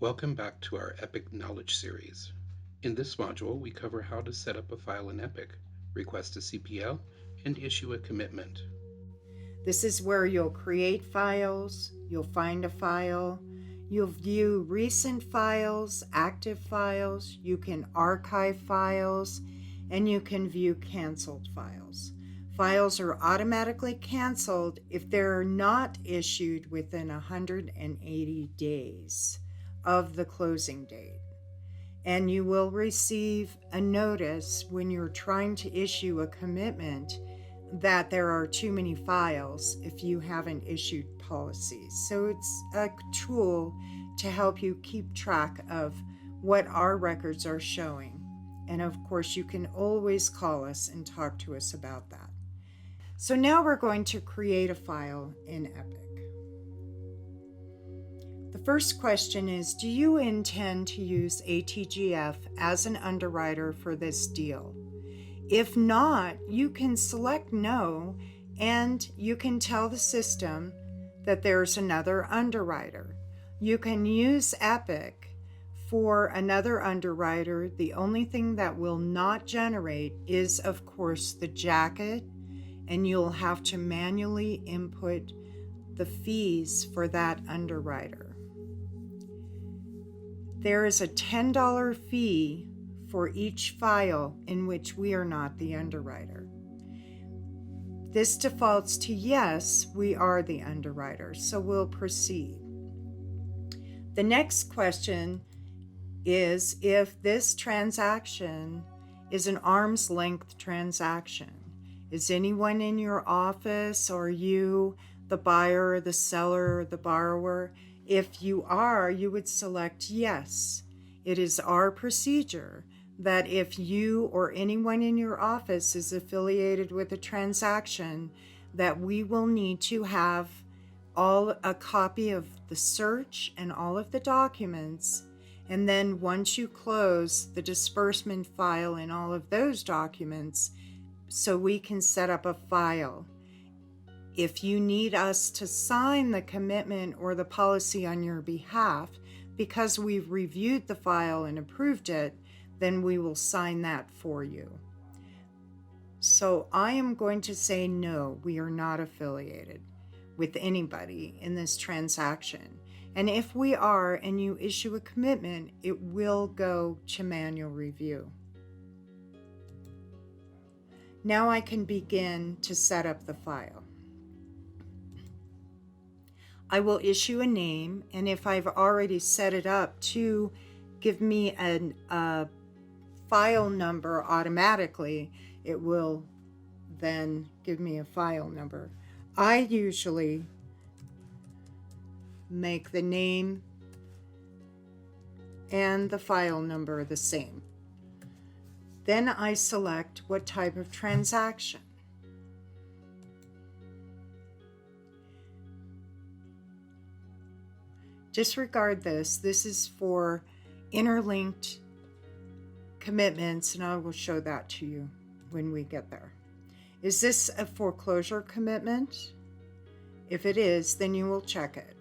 Welcome back to our Epic Knowledge series. In this module, we cover how to set up a file in Epic, request a CPL, and issue a commitment. This is where you'll create files, you'll find a file, you'll view recent files, active files, you can archive files, and you can view canceled files. Files are automatically canceled if they're not issued within 180 days of the closing date. And you will receive a notice when you're trying to issue a commitment that there are too many files if you haven't issued policies. So it's a tool to help you keep track of what our records are showing. And of course, you can always call us and talk to us about that. So now we're going to create a file in Epic. The first question is, do you intend to use ATGF as an underwriter for this deal? If not, you can select no, and you can tell the system that there's another underwriter. You can use Epic for another underwriter. The only thing that will not generate is, of course, the jacket, and you'll have to manually input the fees for that underwriter. There is a $10 fee for each file in which we are not the underwriter. This defaults to yes, we are the underwriter, so we'll proceed. The next question is if this transaction is an arm's length transaction. Is anyone in your office, or you, the buyer, the seller, the borrower? If you are, you would select yes. It is our procedure that if you or anyone in your office is affiliated with a transaction, that we will need to have a copy of the search and all of the documents. And then once you close, the disbursement file and all of those documents, so we can set up a file. If you need us to sign the commitment or the policy on your behalf, because we've reviewed the file and approved it, then we will sign that for you. So I am going to say no, we are not affiliated with anybody in this transaction. And if we are and you issue a commitment, it will go to manual review. Now I can begin to set up the file. I will issue a name, and if I've already set it up to give me a file number automatically, it will then give me a file number. I usually make the name and the file number the same. Then I select what type of transaction. Disregard this. This is for interlinked commitments, and I will show that to you when we get there. Is this a foreclosure commitment? If it is, then you will check it.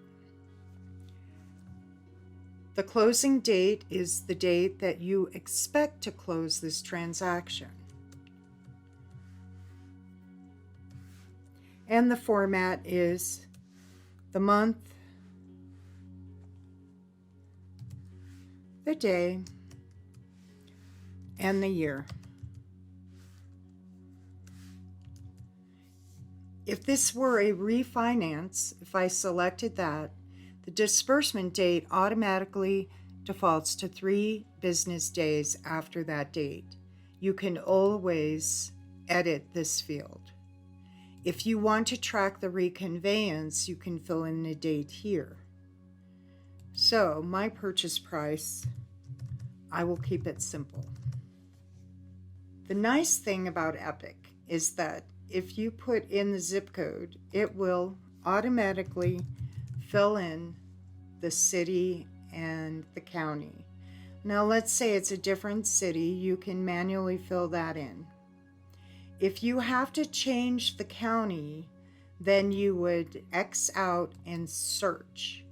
The closing date is the date that you expect to close this transaction. And the format is the month, the day, and the year. If this were a refinance, if I selected that, the disbursement date automatically defaults to 3 business days after that date. You can always edit this field. If you want to track the reconveyance, you can fill in the date here. So my purchase price, I will keep it simple. The nice thing about Epic is that if you put in the zip code, it will automatically fill in the city and the county. Now let's say it's a different city, you can manually fill that in. If you have to change the county, then you would X out and search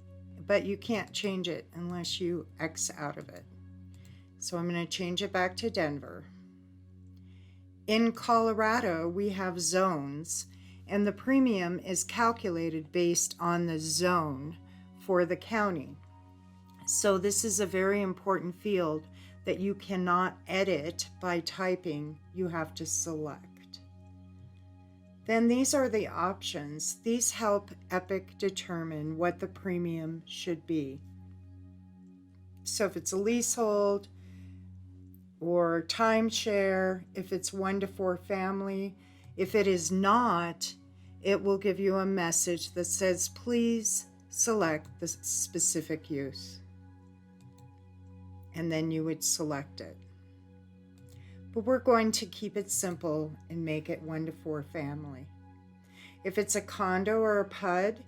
but you can't change it unless you X out of it. So I'm going to change it back to Denver. In Colorado, we have zones, and the premium is calculated based on the zone for the county. So this is a very important field that you cannot edit by typing. You have to select. Then these are the options. These help Epic determine what the premium should be. So if it's a leasehold or timeshare, if it's 1 to 4 family, if it is not, it will give you a message that says, please select the specific use. And then you would select it. But we're going to keep it simple and make it 1 to 4 family. If it's a condo or a PUD,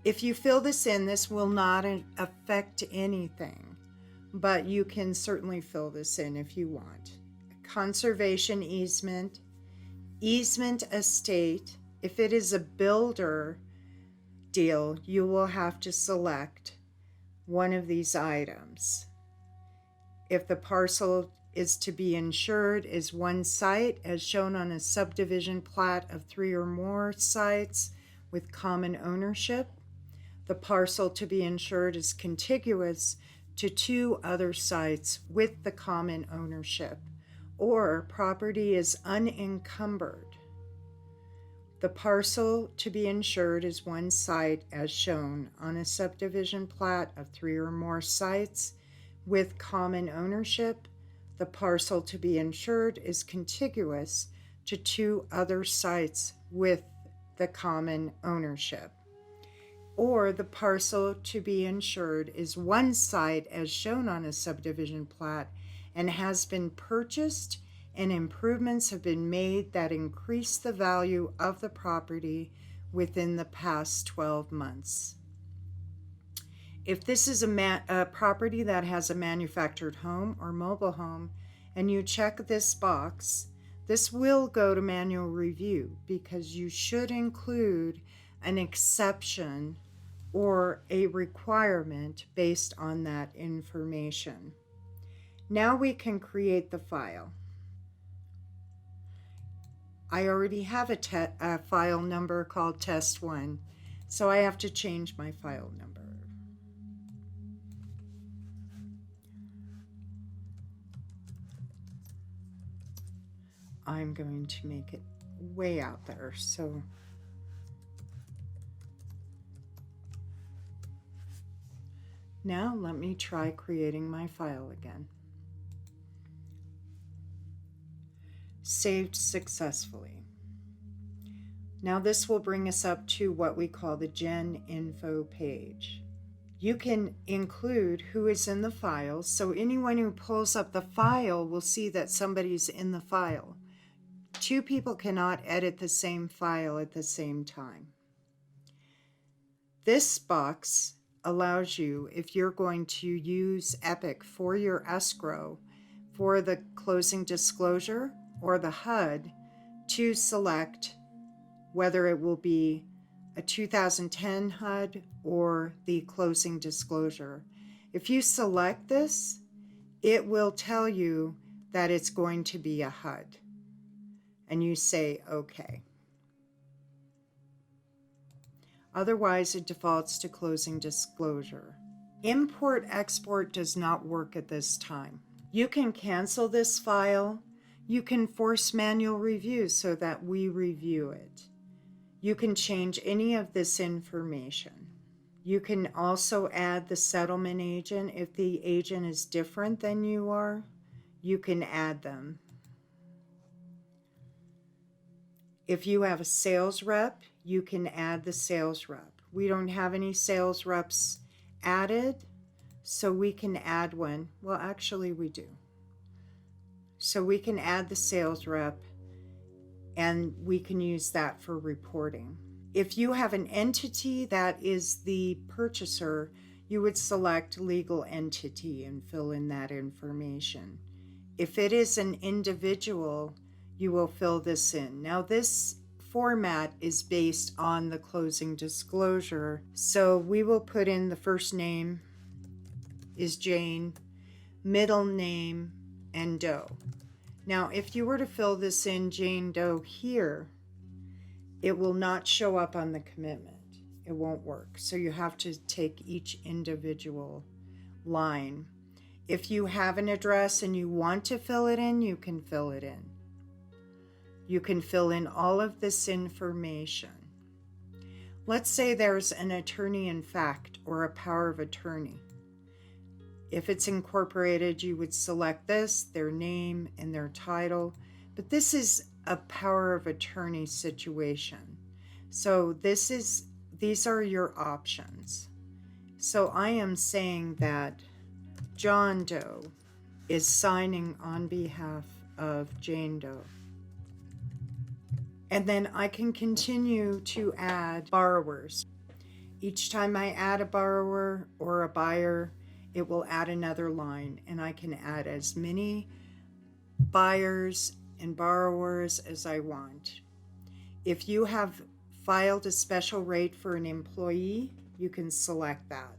if you fill this in, this will not affect anything, but you can certainly fill this in if you want. Conservation easement, easement estate. If it is a builder deal, you will have to select one of these items. If the parcel is to be insured is one site as shown on a subdivision plat of 3 or more sites with common ownership. The parcel to be insured is contiguous to 2 other sites with the common ownership, or property is unencumbered. The parcel to be insured is one site as shown on a subdivision plat of 3 or more sites with common ownership. The parcel to be insured is contiguous to 2 other sites with the common ownership. Or the parcel to be insured is one site as shown on a subdivision plat and has been purchased and improvements have been made that increase the value of the property within the past 12 months. If this is a property that has a manufactured home or mobile home, and you check this box, this will go to manual review because you should include an exception or a requirement based on that information. Now we can create the file. I already have a file number called test1, so I have to change my file number. I'm going to make it way out there, so now let me try creating my file again. Saved successfully. Now this will bring us up to what we call the Gen Info page. You can include who is in the file, so anyone who pulls up the file will see that somebody's in the file. 2 people cannot edit the same file at the same time. This box allows you, if you're going to use Epic for your escrow, for the closing disclosure or the HUD, to select whether it will be a 2010 HUD or the closing disclosure. If you select this, it will tell you that it's going to be a HUD. And you say OK. Otherwise, it defaults to closing disclosure. Import-export does not work at this time. You can cancel this file. You can force manual review so that we review it. You can change any of this information. You can also add the settlement agent. If the agent is different than you are, you can add them. If you have a sales rep, you can add the sales rep. We don't have any sales reps added, so we can add one. Well, actually we do. So we can add the sales rep and we can use that for reporting. If you have an entity that is the purchaser, you would select legal entity and fill in that information. If it is an individual, you will fill this in. Now this format is based on the closing disclosure. So we will put in the first name is Jane, middle name, and Doe. Now, if you were to fill this in Jane Doe here, it will not show up on the commitment. It won't work. So you have to take each individual line. If you have an address and you want to fill it in, you can fill it in. You can fill in all of this information. Let's say there's an attorney in fact or a power of attorney. If it's incorporated, you would select this, their name and their title. But this is a power of attorney situation. So these are your options. So I am saying that John Doe is signing on behalf of Jane Doe. And then I can continue to add borrowers. Each time I add a borrower or a buyer, it will add another line, and I can add as many buyers and borrowers as I want. If you have filed a special rate for an employee, you can select that.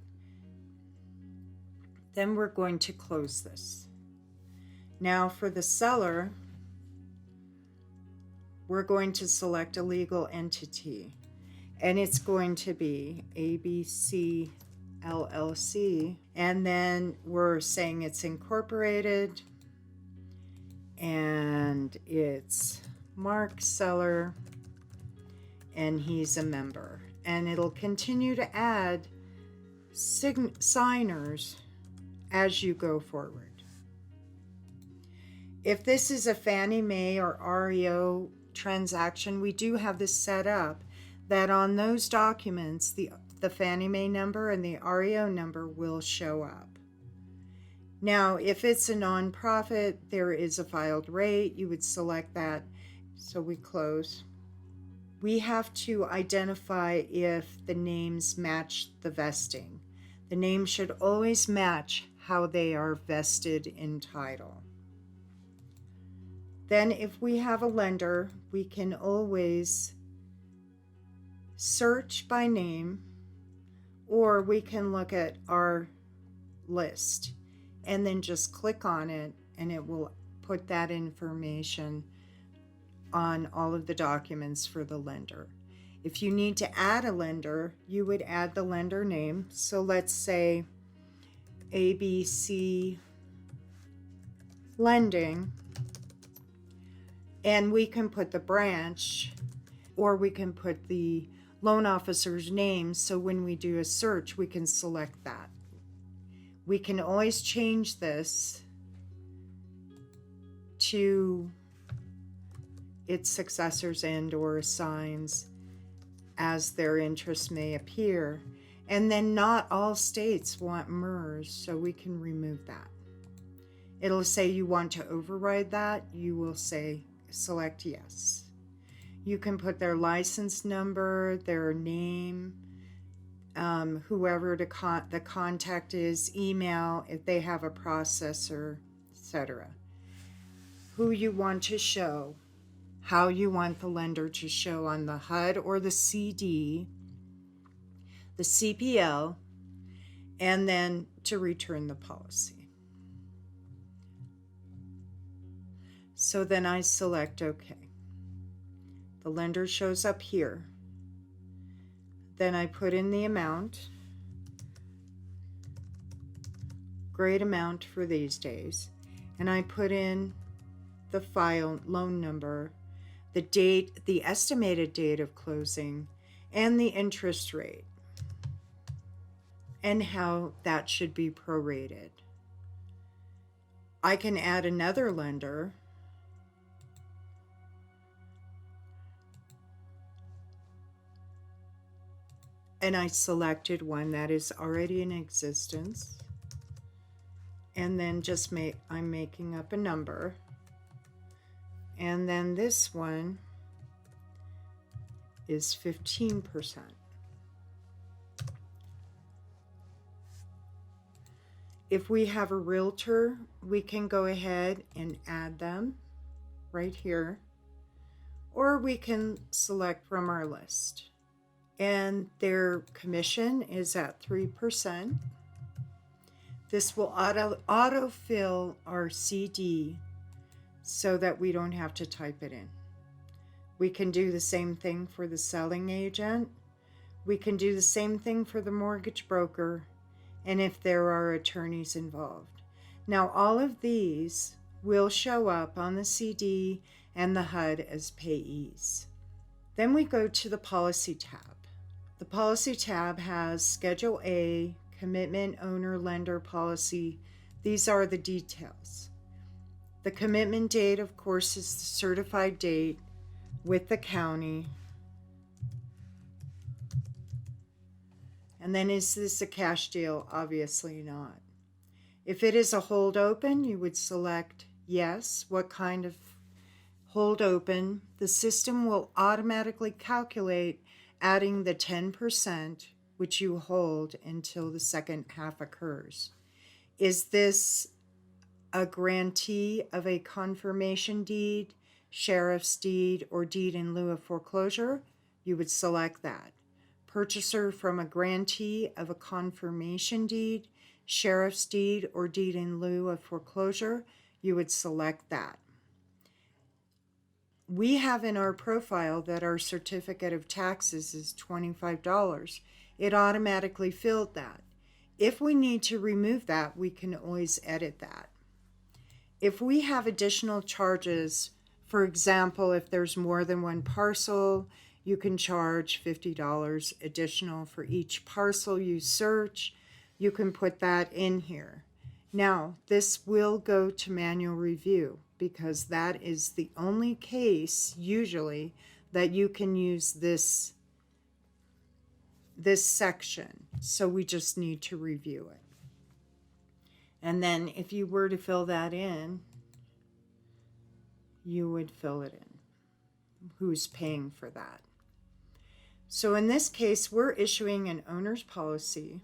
Then we're going to close this. Now for the seller, we're going to select a legal entity, and it's going to be ABC LLC, and then we're saying it's incorporated, and it's Mark Seller, and he's a member. And it'll continue to add signers as you go forward. If this is a Fannie Mae or REO transaction, we do have this set up that on those documents, the Fannie Mae number and the REO number will show up. Now, if it's a nonprofit, there is a filed rate. You would select that. So we close. We have to identify if the names match the vesting. The name should always match how they are vested in title. Then if we have a lender, we can always search by name, or we can look at our list and then just click on it, and it will put that information on all of the documents for the lender. If you need to add a lender, you would add the lender name. So let's say ABC Lending, and we can put the branch, or we can put the loan officer's name, so when we do a search, we can select that. We can always change this to its successors and or assigns as their interests may appear. And then not all states want MERS, so we can remove that. It'll say you want to override that. You will say select yes. You can put their license number, their name, whoever the contact is, email, if they have a processor, etc. Who you want to show, how you want the lender to show on the HUD or the CD, the CPL, and then to return the policy. So then I select OK. The lender shows up here. Then I put in the amount, great amount for these days, and I put in the file loan number, the date, the estimated date of closing, and the interest rate, and how that should be prorated. I can add another lender, and I selected one that is already in existence, and then just I'm making up a number, and then this one is 15%. If we have a realtor, we can go ahead and add them right here, or we can select from our list. And their commission is at 3%. This will autofill our CD so that we don't have to type it in. We can do the same thing for the selling agent. We can do the same thing for the mortgage broker, and if there are attorneys involved. Now, all of these will show up on the CD and the HUD as payees. Then we go to the policy tab. The policy tab has Schedule A, commitment owner lender policy. These are the details. The commitment date, of course, is the certified date with the county. And then, is this a cash deal? Obviously not. If it is a hold open, you would select yes. What kind of hold open? The system will automatically calculate adding the 10% which you hold until the second half occurs. Is this a grantee of a confirmation deed, sheriff's deed, or deed in lieu of foreclosure? You would select that. Purchaser from a grantee of a confirmation deed, sheriff's deed, or deed in lieu of foreclosure, you would select that. We have in our profile that our certificate of taxes is $25. It automatically filled that. If we need to remove that, we can always edit that. If we have additional charges, for example, if there's more than one parcel, you can charge $50 additional for each parcel you search. You can put that in here. Now, this will go to manual review because that is the only case, usually, that you can use this section. So we just need to review it. And then if you were to fill that in, you would fill it in. Who's paying for that? So in this case, we're issuing an owner's policy.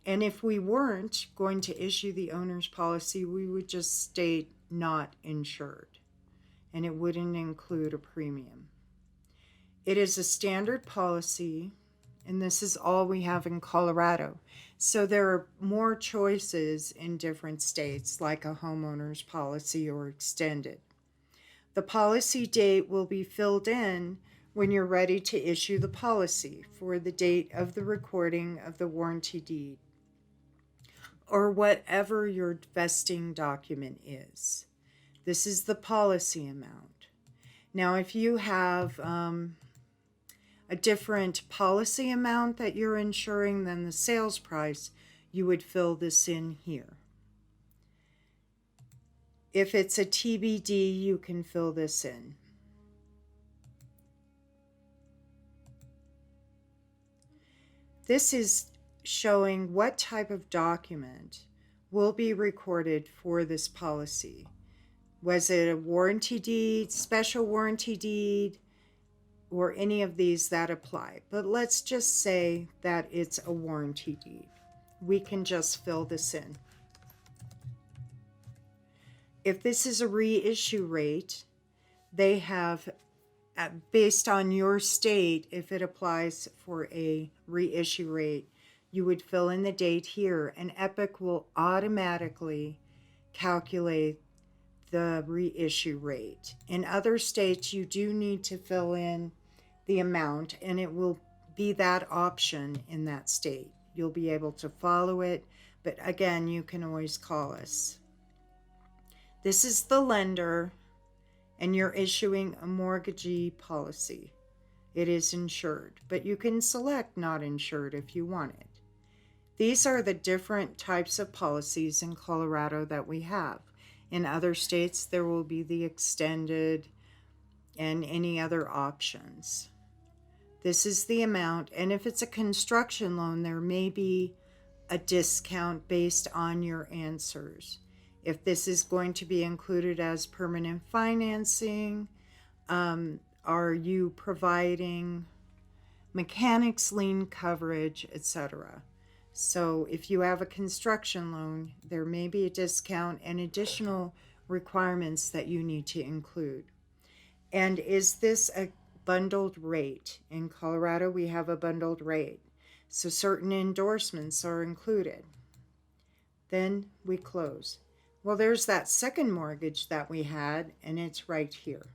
And if we weren't going to issue the owner's policy, we would just state not insured, and it wouldn't include a premium. It is a standard policy, and this is all we have in Colorado. So there are more choices in different states, like a homeowner's policy or extended. The policy date will be filled in when you're ready to issue the policy for the date of the recording of the warranty deed, or whatever your vesting document is. This is the policy amount. Now, if you have a different policy amount that you're insuring than the sales price, you would fill this in here. If it's a TBD, you can fill this in. This is showing what type of document will be recorded for this policy. Was it a warranty deed, special warranty deed, or any of these that apply? But let's just say that it's a warranty deed. We can just fill this in. If this is a reissue rate, they have, based on your state, if it applies for a reissue rate, you would fill in the date here, and Epic will automatically calculate the reissue rate. In other states, you do need to fill in the amount, and it will be that option in that state. You'll be able to follow it, but again, you can always call us. This is the lender, and you're issuing a mortgagee policy. It is insured, but you can select not insured if you want it. These are the different types of policies in Colorado that we have. In other states, there will be the extended and any other options. This is the amount, and if it's a construction loan, there may be a discount based on your answers. If this is going to be included as permanent financing, are you providing mechanics lien coverage, etc. So if you have a construction loan, there may be a discount and additional requirements that you need to include. And is this a bundled rate? In Colorado, we have a bundled rate. So certain endorsements are included. Then we close. Well, there's that second mortgage that we had, and it's right here.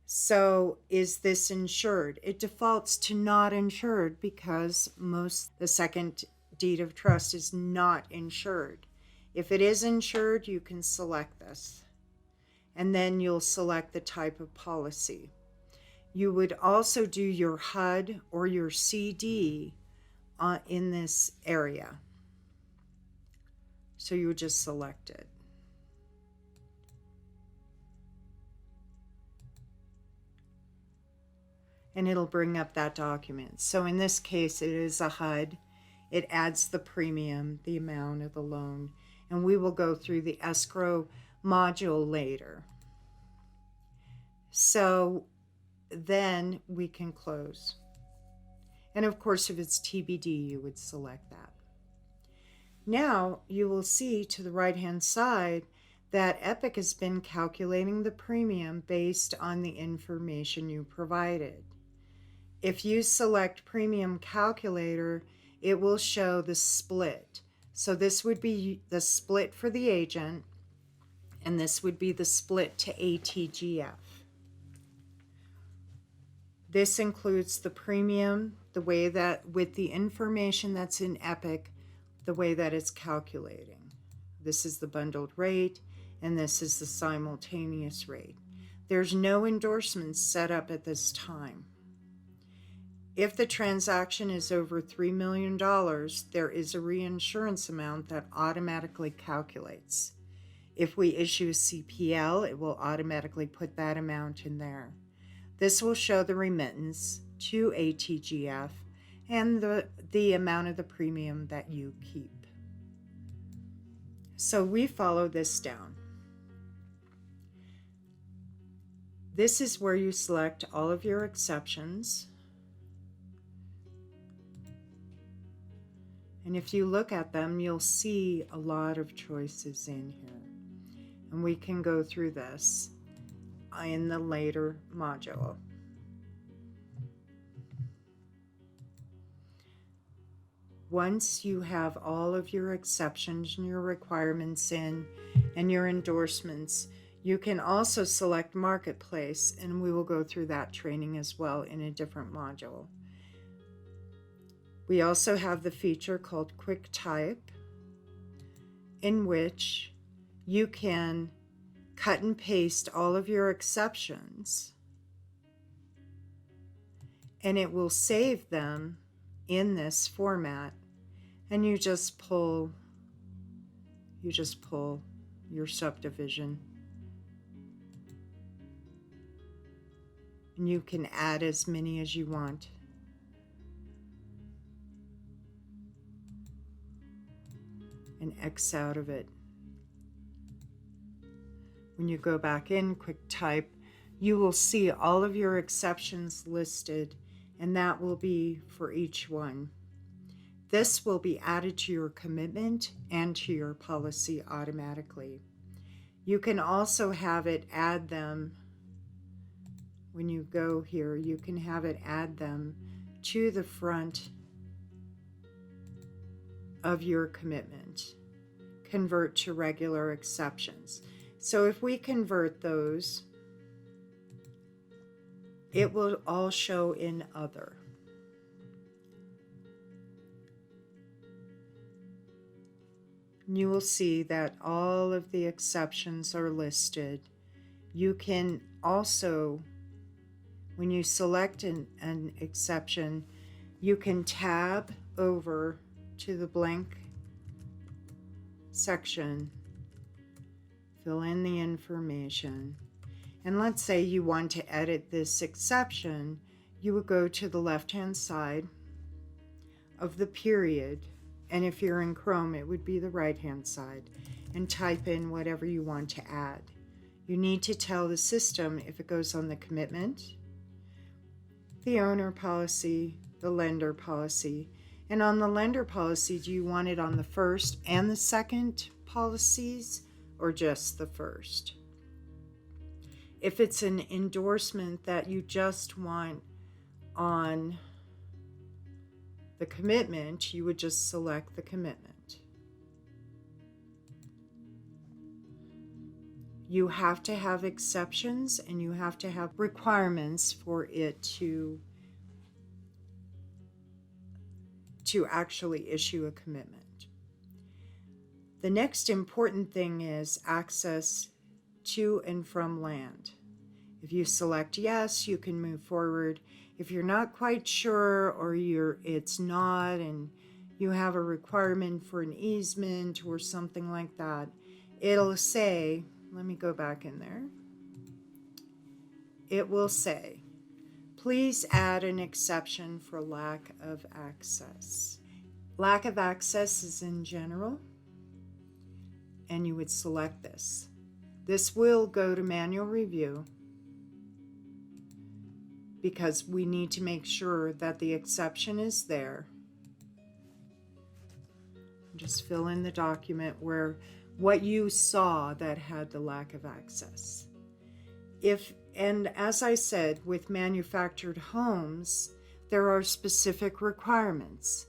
So is this insured? It defaults to not insured because the second deed of trust is not insured. If it is insured, you can select this. And then you'll select the type of policy. You would also do your HUD or your CD in this area. So you would just select it. And it'll bring up that document. So in this case, it is a HUD. It adds the premium, the amount of the loan, and we will go through the escrow module later. So then we can close. And of course, if it's TBD, you would select that. Now you will see to the right-hand side that Epic has been calculating the premium based on the information you provided. If you select Premium Calculator, it will show the split. So this would be the split for the agent, and this would be the split to ATGF. This includes the premium, the way that with the information that's in Epic, the way that it's calculating. This is the bundled rate, and this is the simultaneous rate. There's no endorsements set up at this time. If the transaction is over $3 million, there is a reinsurance amount that automatically calculates. If we issue a CPL, it will automatically put that amount in there. This will show the remittance to ATGF and the amount of the premium that you keep. So we follow this down. This is where you select all of your exceptions. And if you look at them, you'll see a lot of choices in here. And we can go through this in the later module. Once you have all of your exceptions and your requirements in and your endorsements, you can also select Marketplace, and we will go through that training as well in a different module. We also have the feature called Quick Type, in which you can cut and paste all of your exceptions, and it will save them in this format, and you just pull your subdivision, and you can add as many as you want. And X out of it. When you go back in Quick Type, you will see all of your exceptions listed, and that will be for each one. This will be added to your commitment and to your policy automatically. You can also have it add them. When you go here, you can have it add them to the front of your commitment. Convert to regular exceptions. So if we convert those, it will all show in other. You will see that all of the exceptions are listed. You can also, when you select an exception, you can tab over to the blank section, fill in the information, and let's say you want to edit this exception, you would go to the left-hand side of the period, and if you're in Chrome, it would be the right-hand side, and type in whatever you want to add. You need to tell the system if it goes on the commitment, the owner policy, the lender policy. And on the lender policy, do you want it on the first and the second policies or just the first? If it's an endorsement that you just want on the commitment, you would just select the commitment. You have to have exceptions and you have to have requirements for it to actually issue a commitment. The next important thing is access to and from land. If you select yes, you can move forward. If you're not quite sure or it's not and you have a requirement for an easement or something like that, it'll say, let me go back in there. It will say, please add an exception for lack of access. Lack of access is in general, and you would select this. This will go to manual review because we need to make sure that the exception is there. Just fill in the document where what you saw that had the lack of access. And as I said, with manufactured homes, there are specific requirements.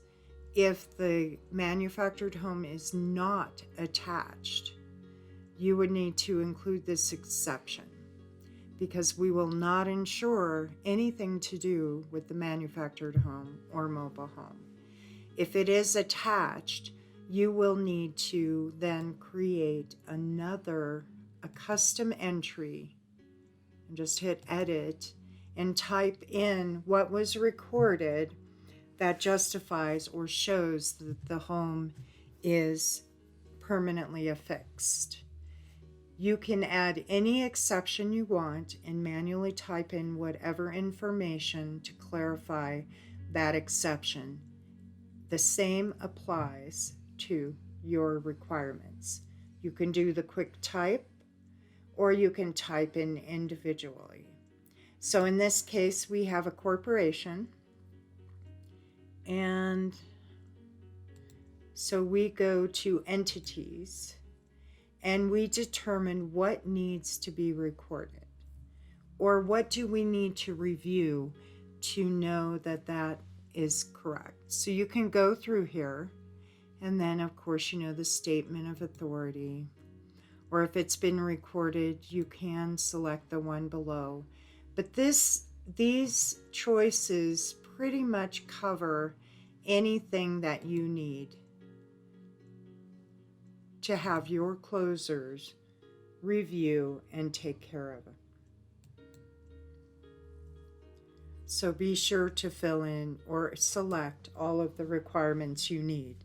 If the manufactured home is not attached, you would need to include this exception because we will not insure anything to do with the manufactured home or mobile home. If it is attached, you will need to then create a custom entry, and just hit edit and type in what was recorded that justifies or shows that the home is permanently affixed. You can add any exception you want and manually type in whatever information to clarify that exception. The same applies to your requirements. You can do the quick type or you can type in individually. So in this case, we have a corporation. And so we go to entities and we determine what needs to be recorded or what do we need to review to know that that is correct. So you can go through here and then of course the statement of authority, or if it's been recorded you can select the one below. But these choices pretty much cover anything that you need to have your closers review and take care of it. So be sure to fill in or select all of the requirements you need.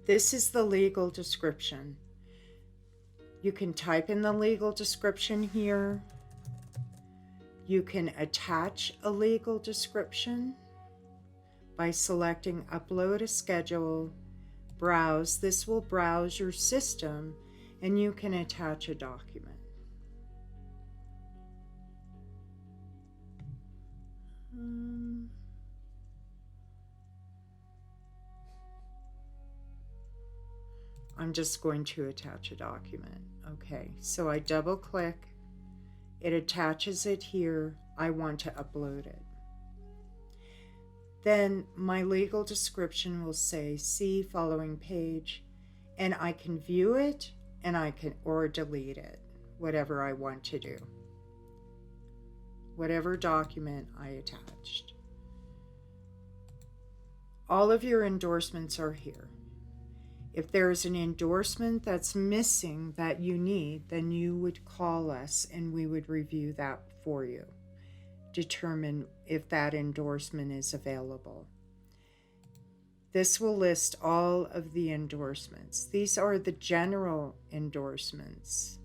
This is the legal description. You can type in the legal description here. You can attach a legal description by selecting Upload a Schedule, Browse. This will browse your system and you can attach a document. I'm just going to attach a document. Okay, so I double click. It attaches it here. I want to upload it. Then my legal description will say, see following page, and I can view it and or delete it, whatever I want to do. Whatever document I attached. All of your endorsements are here. If there's an endorsement that's missing that you need, then you would call us and we would review that for you. Determine if that endorsement is available. This will list all of the endorsements. These are the general endorsements.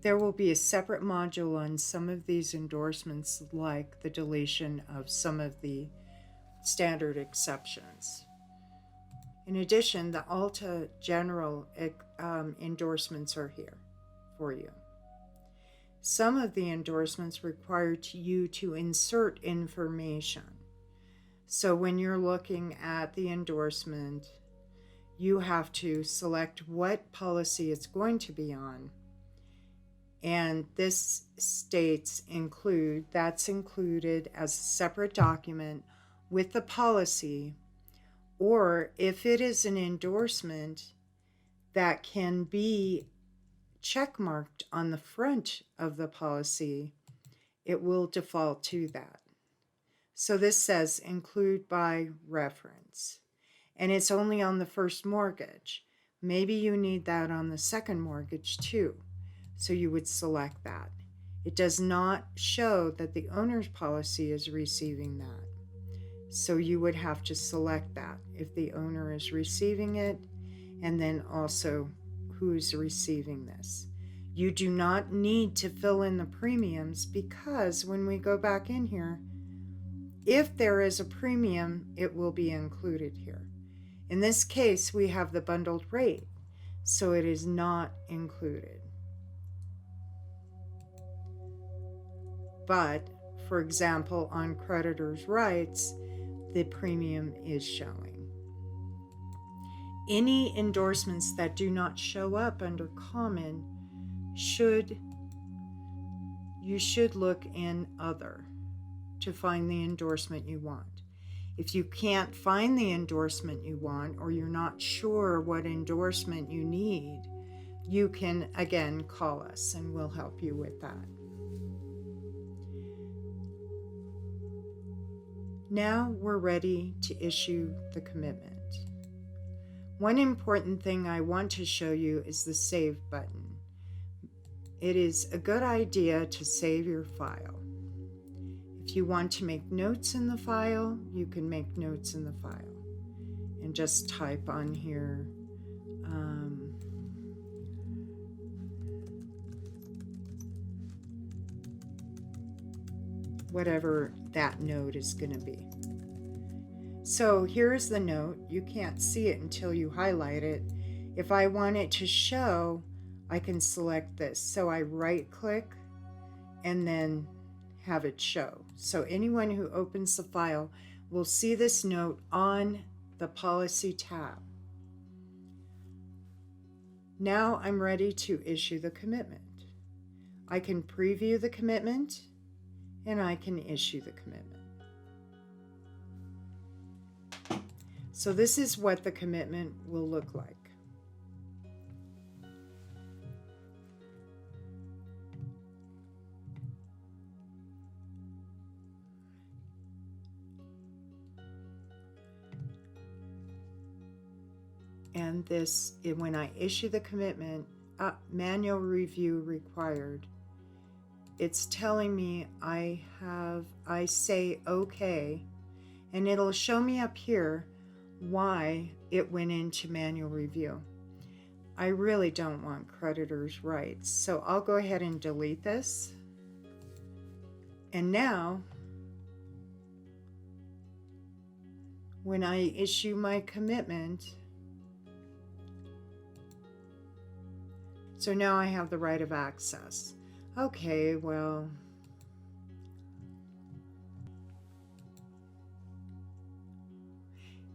There will be a separate module on some of these endorsements, like the deletion of some of the standard exceptions. In addition, the Alta General endorsements are here for you. Some of the endorsements require you to insert information. So when you're looking at the endorsement, you have to select what policy it's going to be on. And this states that's included as a separate document with the policy, or if it is an endorsement that can be checkmarked on the front of the policy, it will default to that. So this says include by reference, and it's only on the first mortgage. Maybe you need that on the second mortgage too, so you would select that. It does not show that the owner's policy is receiving that, so you would have to select that if the owner is receiving it, and then also who's receiving this. You do not need to fill in the premiums, because when we go back in here, if there is a premium, it will be included here. In this case, we have the bundled rate, so it is not included. But, for example, on creditors' rights, the premium is showing. Any endorsements that do not show up under common, you should look in other to find the endorsement you want. If you can't find the endorsement you want, or you're not sure what endorsement you need, you can again call us and we'll help you with that. Now we're ready to issue the commitment. One important thing I want to show you is the Save button. It is a good idea to save your file. If you want to make notes in the file, you can make notes in the file and just type on here whatever that note is going to be. So here's the note. You can't see it until you highlight it. If I want it to show, I can select this. So I right click and then have it show. So anyone who opens the file will see this note on the policy tab. Now I'm ready to issue the commitment. I can preview the commitment and I can issue the commitment. So this is what the commitment will look like. And this, when I issue the commitment, manual review required, it's telling me I say okay, and it'll show me up here why it went into manual review. I really don't want creditors' rights, so I'll go ahead and delete this. And now, when I issue my commitment, so now I have the right of access. Okay, well,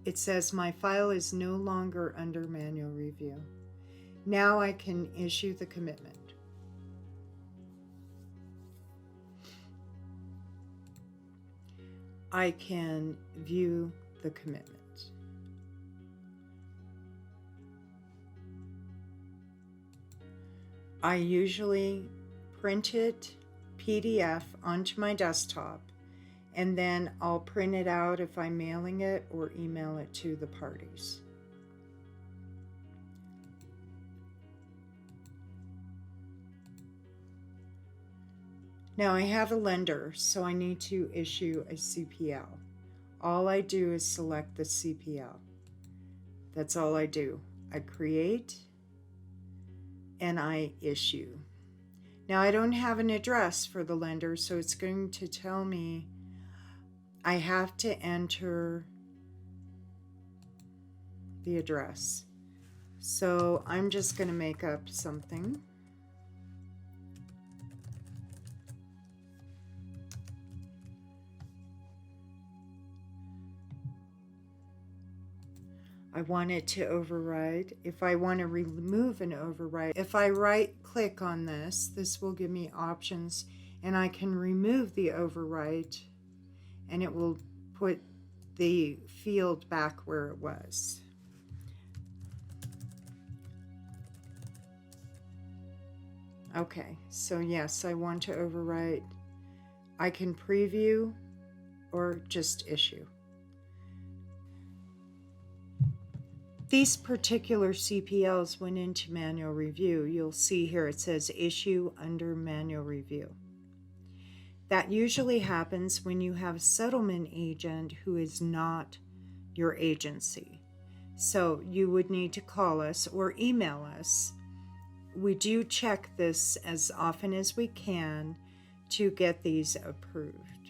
it says my file is no longer under manual review. Now I can issue the commitment. I can view the commitment. I usually print it PDF onto my desktop, and then I'll print it out if I'm mailing it or email it to the parties. Now I have a lender, so I need to issue a CPL. All I do is select the CPL. That's all I do. I create and I issue. Now I don't have an address for the lender, so it's going to tell me I have to enter the address. So I'm just going to make up something. I want it to override. If I want to remove an override, if I right click on this, this will give me options and I can remove the override and it will put the field back where it was. Okay, so yes, I want to overwrite. I can preview or just issue. These particular CPLs went into manual review. You'll see here it says issue under manual review. That usually happens when you have a settlement agent who is not your agency. So you would need to call us or email us. We do check this as often as we can to get these approved.